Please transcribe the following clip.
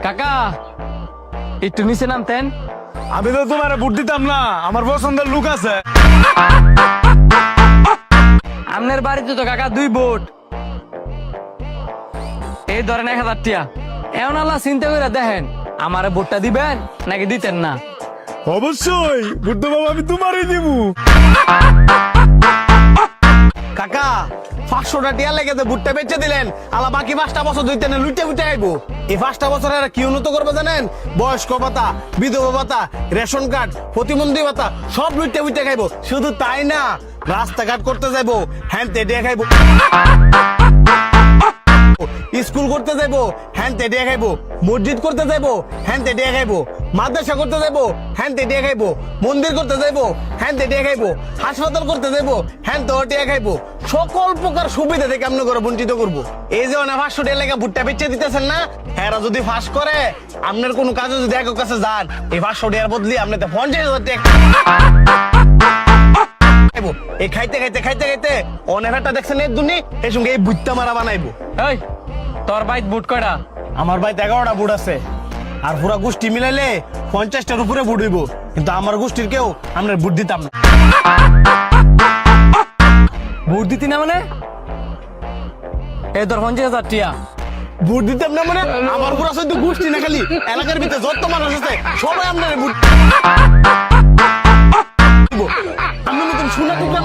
কাকা একটু নিচে নামতেন। আমি তো তোমার ভোট দিতাম না, আমার পছন্দের লোক আছে। আপনার বাড়িতে তো কাকা 2 ভোট, এই ধরেন 1000 টিয়া। এমন আল্লাহ চিন্তা করে দেখেন আমারে ভোটটা দিবেন নাকি দিতেন না। অবশ্যই ভোট তো বাবা আমি তোমারই দিব। কাকা 500টা টিয়া লেগে ভুট্টা বেচে দিলেন, আলা বাকি 5টা বছর দুইতে না লুটে বুটে আইবো। এই 5টা বছর এরা কি উন্নত করবে জানেন? বয়স্ক ভাতা, বিধবা ভাতা, রেশন কার্ড, প্রতিবন্ধী ভাতা সব লুটে বুটে খাইবো। শুধু তাই না, রাস্তাঘাট করতে যাইবো, হ্যান তেডে খাইবো। স্কুল করতে যাইবো, হ্যান তেডে খাইবো। মসজিদ করতে যাইবো, হ্যান তেডে খাইবো। মাদ্রাসা করতে যাইবো, হ্যান তেডে খাইবো। মন্দির করতে যাইবো, হ্যান তেডে খাইবো। হাসপাতাল করতে যাইবো, হ্যান তো টিয়া খাইবো। সকল প্রকার সুবিধা থেকে কেমন করে বঞ্চিত করবো? এই যে অনেক 500 টাকা লেগে ভুট্টা বেচে দিতেছেন না, হ্যাঁ যদি ফাঁস করে আপনার কোনো কাজে যদি একক কাছে যান, এই 500 টাকার বদলি আপনি তো 50,000 টাকা এই খাইতে খাইতে খাইতে খাইতে অনেক একটা দেখছেন এর দুনি এই সঙ্গে এই বুট্টা মারা বানাইবো। এই তোর বাইত ভোট কয়টা? আমার ভাই 11টা বুট আছে, আর পুরা গোষ্ঠী মিলাইলে 50টার উপরে বুট হইব, কিন্তু আমার গোষ্ঠীর কেউ আমরা বুট দিতাম না। ভোট দিতি না মানে? এই ধর 50,000 টিয়া। বুট দিতাম না মানে আমার পুরা শুধু গোষ্ঠী না, খালি এলাকার ভিতরে যত মানুষ আছে সবাই আপনার বুট। আমি নতুন সোনা টুকরা